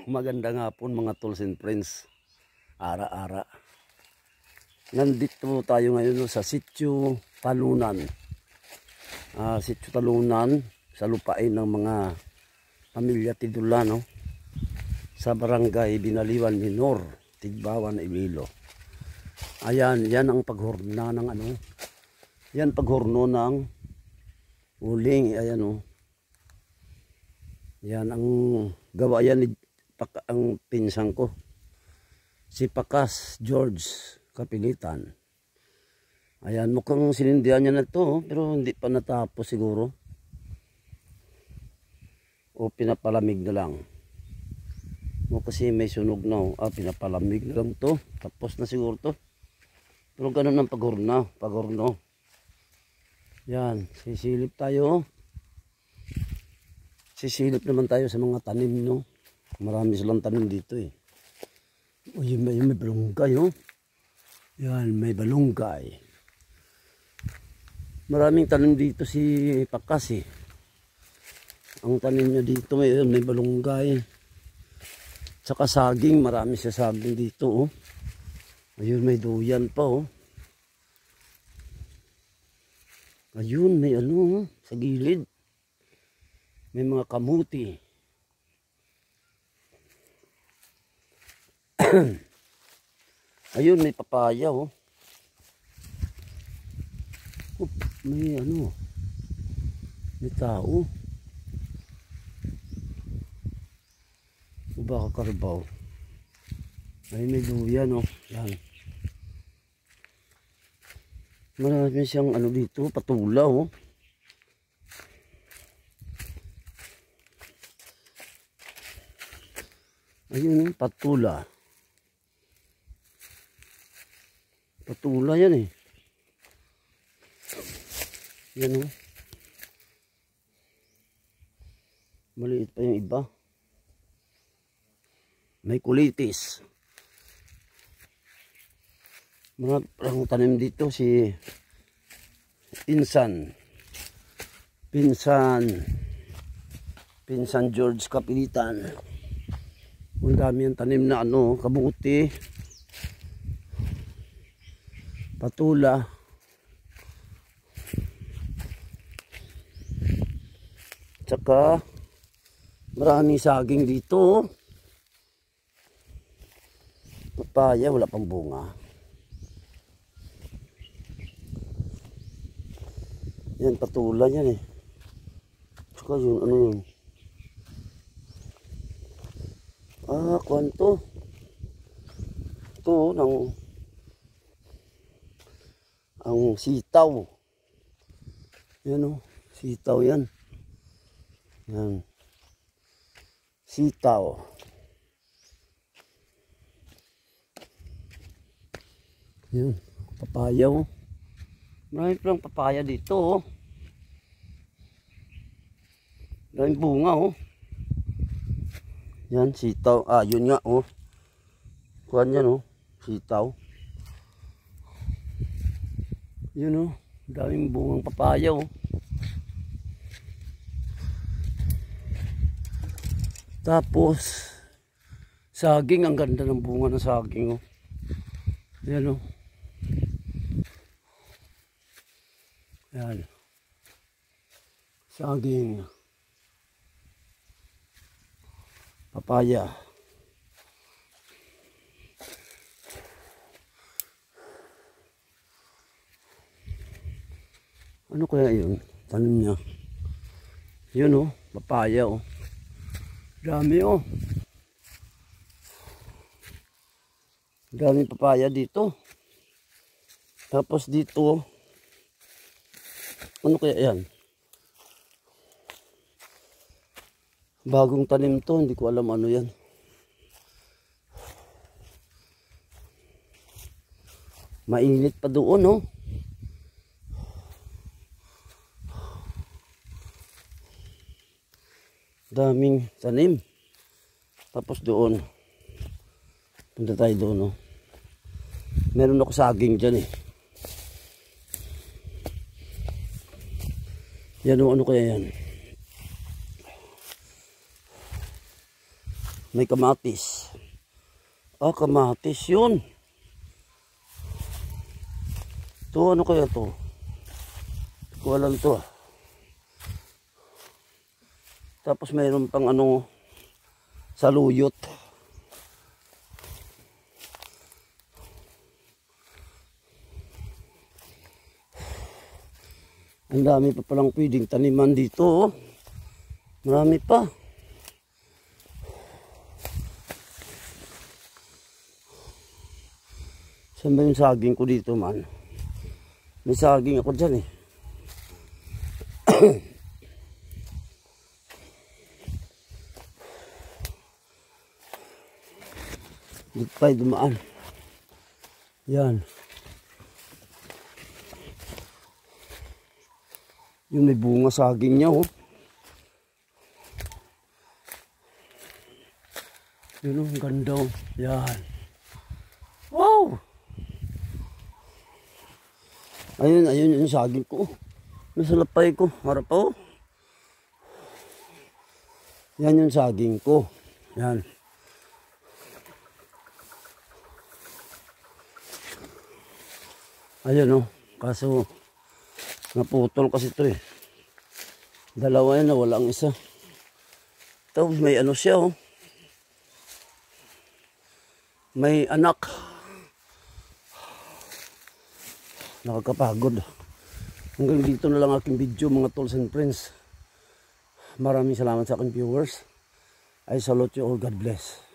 Magandang hapon mga tools and friends. Ara-ara. Nandito tayo ngayon sa Sitio Talunan. Sitio Talunan sa lupain ng mga pamilya Tidulano sa barangay Binaliwan Minor, Tigbawan, Iloilo. Ayan, yan ang paghorna ng ano. Yan paghorno ng uling. Ayan o. Yan ang gawa yan ni ang pinsang ko. Si Pakas George Kapilitan. Ayan, mukhang sinindihan niya na to, pero hindi pa natapos siguro. O pinapalamig na lang. O kasi may sunog na. Pinapalamig na lang to. Tapos na siguro to. Pero ganun ang paghorno. Yan, sisilip tayo. Sisilip naman tayo sa mga tanim, no? Marami silang tanim dito eh. May balunggay, oh. Yan, may balunggay. Maraming tanim dito si Pakas eh. Ang tanim niya dito may balunggay. Tsaka saging, marami siya saging dito, oh. Ayun, may duyan pa, oh. Ayun, may ano, sa gilid. May mga kamuti. Ayun, may papaya, oh. May ano. May tao. O baka karbaw. Ay, may duyan, oh. Yan. Marami siyang ano dito, patula, oh. Ayun, patula. Patula yan eh. Yan o. Maliit pa yung iba. May kulitis. Mga tanim dito si Pinsan George Kapilitan. Ang dami ang tanim na ano, kabuti, patula, tsaka maraming saging dito. Papaya, wala pang bunga. Yan, patula yan eh. Tsaka yun, ano yun? Kwanto. Ito, ang sitaw. Yan o, sitaw yan. Yan. Sitaw. Yan, papaya o. Marami palang papaya dito o. Maraming bunga o. Yan, sitaw. Yun nga, oh. Kuhan yan, oh. Sitaw. Yun, oh. Daming bungang papaya, oh. Tapos, saging. Ang ganda ng bunga ng saging, oh. Yan, oh. Yan. Saging. Papaya. Ano kaya yun? Tanim niya. Yun oh, papaya oh. Dami oh. Daming papaya dito. Tapos dito, ano kaya yan? Bagong tanim to, hindi ko alam ano yan. Mainit pa doon, no? Daming tanim. Tapos doon. Punta tayo doon, no? Meron ako saging dyan, eh. Yan, ano kaya yan? May kamatis. Ah, kamatis yun. Ito, ano kaya to? Hindi ko alam to. Tapos mayroon pang ano, saluyot. Ang dami pa palang pwedeng taniman dito. Oh. Marami pa. Saan ba yung saging ko dito man? May saging ako dyan eh. Dito pa dumaan. Yan. Yung may bunga saging niya, oh. Yun, ang ganda, oh. Yan. Wow! Ayun yung saging ko. May salapay ko. Harap, oh. Yan yung saging ko. Yan. Ayun, oh. Kaso, naputol kasi ito eh. Dalawa yan, wala ang isa. Tapos may ano siya, oh. May anak. Nakakapagod. Hanggang dito na lang aking video mga tools and friends. Maraming salamat sa aking viewers. I salute you all. God bless.